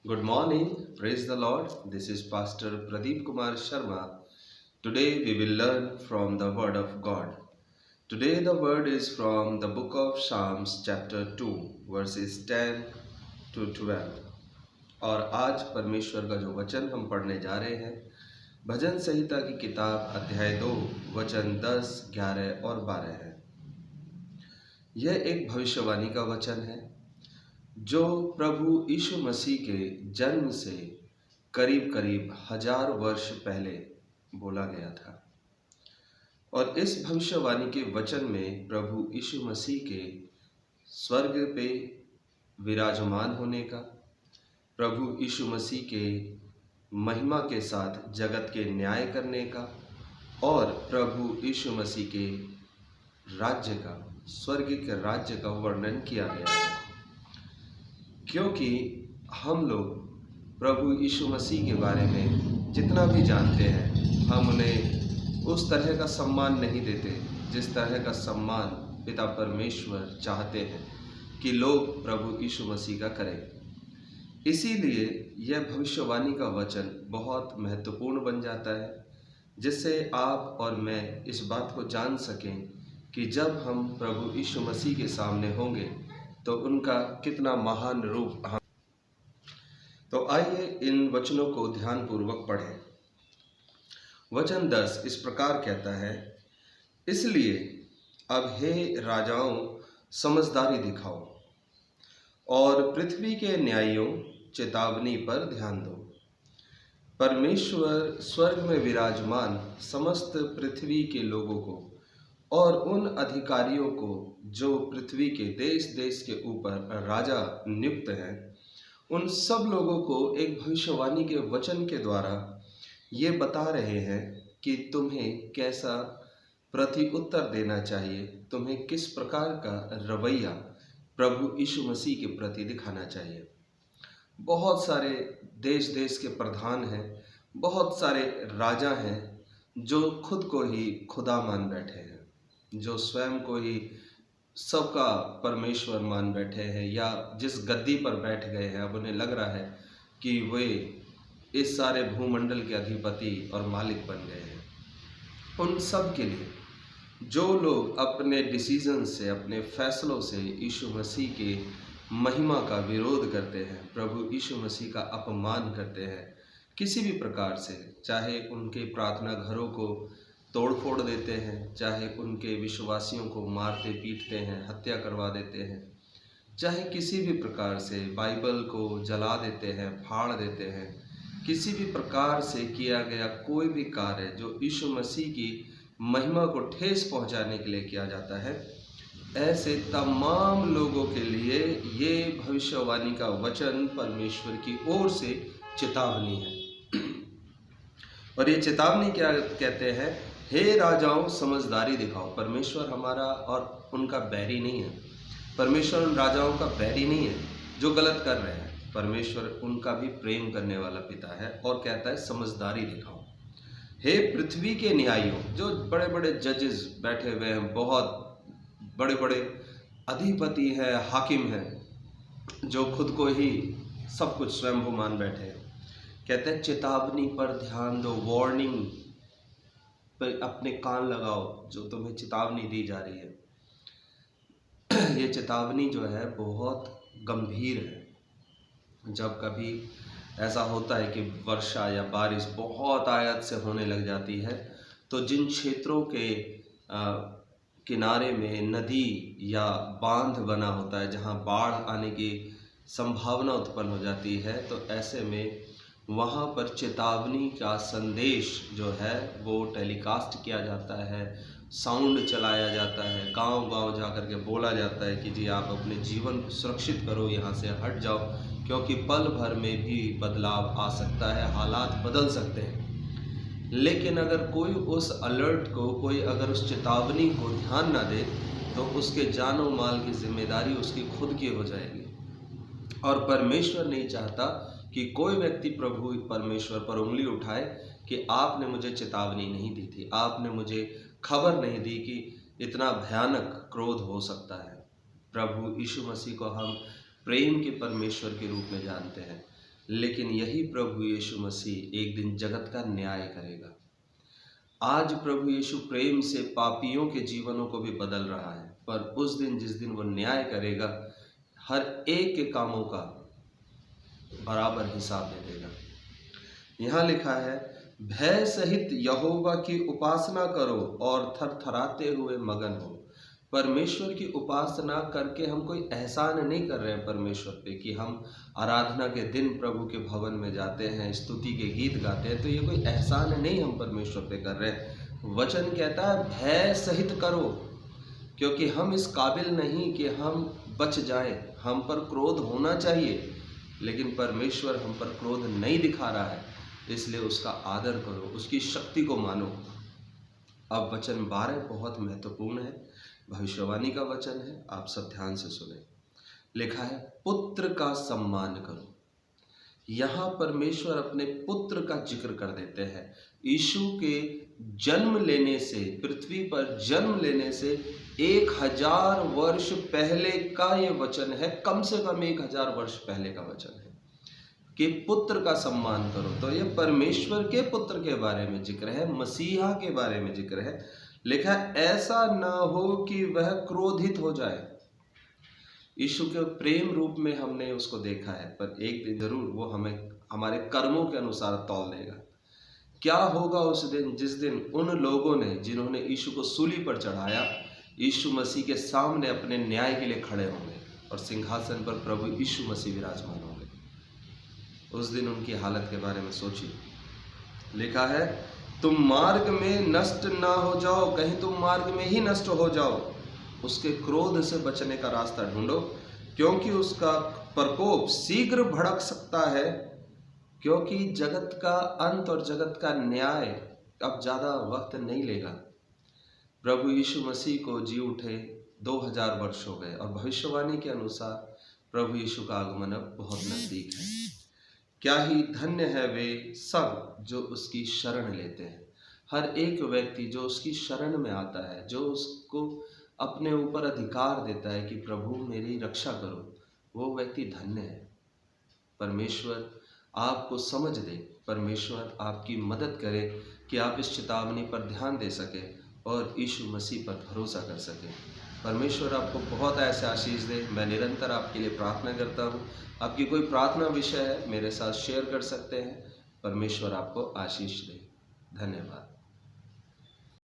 Good morning, praise the Lord. This is Pastor Pradeep Kumar Sharma. Today we will learn from the Word of God. Today the word is from the book of Psalms chapter 2 verses 10 to 12. और आज परमेश्वर का जो वचन हम पढ़ने जा रहे हैं भजन संहिता की किताब अध्याय 2 वचन 10, 11 और 12 है। यह एक भविष्यवाणी का वचन है जो प्रभु यीशु मसीह के जन्म से करीब करीब 1000 वर्ष पहले बोला गया था। और इस भविष्यवाणी के वचन में प्रभु यीशु मसीह के स्वर्ग पे विराजमान होने का, प्रभु यीशु मसीह के महिमा के साथ जगत के न्याय करने का और प्रभु यीशु मसीह के राज्य का, स्वर्ग के राज्य का वर्णन किया गया है। क्योंकि हम लोग प्रभु यीशु मसीह के बारे में जितना भी जानते हैं, हम उन्हें उस तरह का सम्मान नहीं देते जिस तरह का सम्मान पिता परमेश्वर चाहते हैं कि लोग प्रभु यीशु मसीह का करें। इसीलिए यह भविष्यवाणी का वचन बहुत महत्वपूर्ण बन जाता है, जिससे आप और मैं इस बात को जान सकें कि जब हम प्रभु यीशु मसीह के सामने होंगे तो उनका कितना महान रूप हम। तो आइए इन वचनों को ध्यानपूर्वक पढ़ें। वचन 10 इस प्रकार कहता है, इसलिए अब हे राजाओं समझदारी दिखाओ और पृथ्वी के न्यायियों चेतावनी पर ध्यान दो। परमेश्वर स्वर्ग में विराजमान समस्त पृथ्वी के लोगों को और उन अधिकारियों को जो पृथ्वी के देश देश के ऊपर राजा नियुक्त हैं, उन सब लोगों को एक भविष्यवाणी के वचन के द्वारा ये बता रहे हैं कि तुम्हें कैसा प्रति उत्तर देना चाहिए, तुम्हें किस प्रकार का रवैया प्रभु यीशु मसीह के प्रति दिखाना चाहिए। बहुत सारे देश देश के प्रधान हैं, बहुत सारे राजा हैं जो खुद को ही खुदा मान बैठे हैं, जो स्वयं को ही सबका परमेश्वर मान बैठे हैं, या जिस गद्दी पर बैठ गए हैं अब उन्हें लग रहा है कि वे इस सारे भूमंडल के अधिपति और मालिक बन गए हैं। उन सब के लिए जो लोग अपने डिसीजन से, अपने फैसलों से यीशु मसीह के महिमा का विरोध करते हैं, प्रभु यीशु मसीह का अपमान करते हैं किसी भी प्रकार से, चाहे उनके प्रार्थना घरों को तोड़ फोड़ देते हैं, चाहे उनके विश्वासियों को मारते पीटते हैं, हत्या करवा देते हैं, चाहे किसी भी प्रकार से बाइबल को जला देते हैं, फाड़ देते हैं, किसी भी प्रकार से किया गया कोई भी कार्य जो यीशु मसीह की महिमा को ठेस पहुंचाने के लिए किया जाता है, ऐसे तमाम लोगों के लिए ये भविष्यवाणी का वचन परमेश्वर की ओर से चेतावनी है। और ये चेतावनी क्या कहते हैं? हे राजाओं समझदारी दिखाओ। परमेश्वर हमारा और उनका बैरी नहीं है, परमेश्वर उन राजाओं का बैरी नहीं है जो गलत कर रहे हैं। परमेश्वर उनका भी प्रेम करने वाला पिता है और कहता है समझदारी दिखाओ। हे पृथ्वी के न्यायियों, जो बड़े बड़े जजेस बैठे हुए हैं, बहुत बड़े बड़े अधिपति हैं, हाकिम हैं, जो खुद को ही सब कुछ स्वयं मान बैठे हैं, कहते हैं चेतावनी पर ध्यान दो, वार्निंग पर अपने कान लगाओ, जो तुम्हें चेतावनी दी जा रही है। ये चेतावनी जो है बहुत गंभीर है। जब कभी ऐसा होता है कि वर्षा या बारिश बहुत आयत से होने लग जाती है, तो जिन क्षेत्रों के किनारे में नदी या बांध बना होता है, जहाँ बाढ़ आने की संभावना उत्पन्न हो जाती है, तो ऐसे में वहाँ पर चेतावनी का संदेश जो है वो टेलीकास्ट किया जाता है, साउंड चलाया जाता है, गांव-गांव जा कर के बोला जाता है कि जी आप अपने जीवन को सुरक्षित करो, यहाँ से हट जाओ, क्योंकि पल भर में भी बदलाव आ सकता है, हालात बदल सकते हैं। लेकिन अगर कोई उस अलर्ट को, कोई अगर उस चेतावनी को ध्यान ना दे, तो उसके जानो माल की जिम्मेदारी उसकी खुद की हो जाएगी। और परमेश्वर नहीं चाहता कि कोई व्यक्ति प्रभु परमेश्वर पर उंगली उठाए कि आपने मुझे चेतावनी नहीं दी थी, आपने मुझे खबर नहीं दी कि इतना भयानक क्रोध हो सकता है। प्रभु यीशु मसीह को हम प्रेम के परमेश्वर के रूप में जानते हैं, लेकिन यही प्रभु यीशु मसीह एक दिन जगत का न्याय करेगा। आज प्रभु यीशु प्रेम से पापियों के जीवनों को भी बदल रहा है, पर उस दिन जिस दिन वो न्याय करेगा, हर एक के कामों का बराबर हिसाब दे देगा। यहाँ लिखा है, भय सहित यहोवा की उपासना करो और थरथराते हुए मगन हो। परमेश्वर की उपासना करके हम कोई एहसान नहीं कर रहे हैं परमेश्वर पे कि हम आराधना के दिन प्रभु के भवन में जाते हैं, स्तुति के गीत गाते हैं, तो ये कोई एहसान नहीं हम परमेश्वर पे कर रहे हैं। वचन कहता है भय सहित करो, क्योंकि हम इस काबिल नहीं कि हम बच जाएं। हम पर क्रोध होना चाहिए, लेकिन परमेश्वर हम पर क्रोध नहीं दिखा रहा है, इसलिए उसका आदर करो, उसकी शक्ति को मानो। अब वचन 12 बहुत महत्वपूर्ण है, भविष्यवाणी का वचन है, आप सब ध्यान से सुने। लिखा है, पुत्र का सम्मान करो। यहाँ परमेश्वर अपने पुत्र का जिक्र कर देते हैं। यीशु के जन्म लेने से, पृथ्वी पर जन्म लेने से 1000 वर्ष पहले का ये वचन है, कम से कम 1000 वर्ष पहले का वचन है कि पुत्र का सम्मान करो। तो ये परमेश्वर के पुत्र के बारे में जिक्र है, मसीहा के बारे में जिक्र है। लिखा है, ऐसा ना हो कि वह क्रोधित हो जाए। यीशु के प्रेम रूप में हमने उसको देखा है, पर एक दिन जरूर वो हमें हमारे कर्मों के अनुसार तौल देगा। क्या होगा उस दिन जिस दिन उन लोगों ने जिन्होंने यीशु को सूली पर चढ़ाया, यीशु मसीह के सामने अपने न्याय के लिए खड़े होंगे और सिंहासन पर प्रभु यीशु मसीह विराजमान होंगे। उस दिन उनकी हालत के बारे में सोचिए। लिखा है, तुम मार्ग में नष्ट ना हो जाओ, कहीं तुम मार्ग में ही नष्ट हो जाओ। उसके क्रोध से बचने का रास्ता ढूंढो, क्योंकि उसका प्रकोप शीघ्र भड़क सकता है, क्योंकि जगत का अंत और जगत का न्याय अब ज़्यादा वक्त नहीं लेगा। प्रभु यीशु मसीह को जी उठे 2000 वर्ष हो गए और भविष्यवाणी के अनुसार प्रभु यीशु का आगमन अब बहुत नज़दीक है। क्या ही धन्य है वे सब जो उसकी शरण लेते हैं। हर एक व्यक्ति जो उसकी शरण में आता है, जो उसको अपने ऊपर अधिकार देता है कि प्रभु मेरी रक्षा करो, वो व्यक्ति धन्य है। परमेश्वर आपको समझ दे, परमेश्वर आपकी मदद करे कि आप इस चेतावनी पर ध्यान दे सकें और यीशु मसीह पर भरोसा कर सकें। परमेश्वर आपको बहुत ऐसे आशीष दे। मैं निरंतर आपके लिए प्रार्थना करता हूँ। आपकी कोई प्रार्थना विषय है, मेरे साथ शेयर कर सकते हैं। परमेश्वर आपको आशीष दे। धन्यवाद।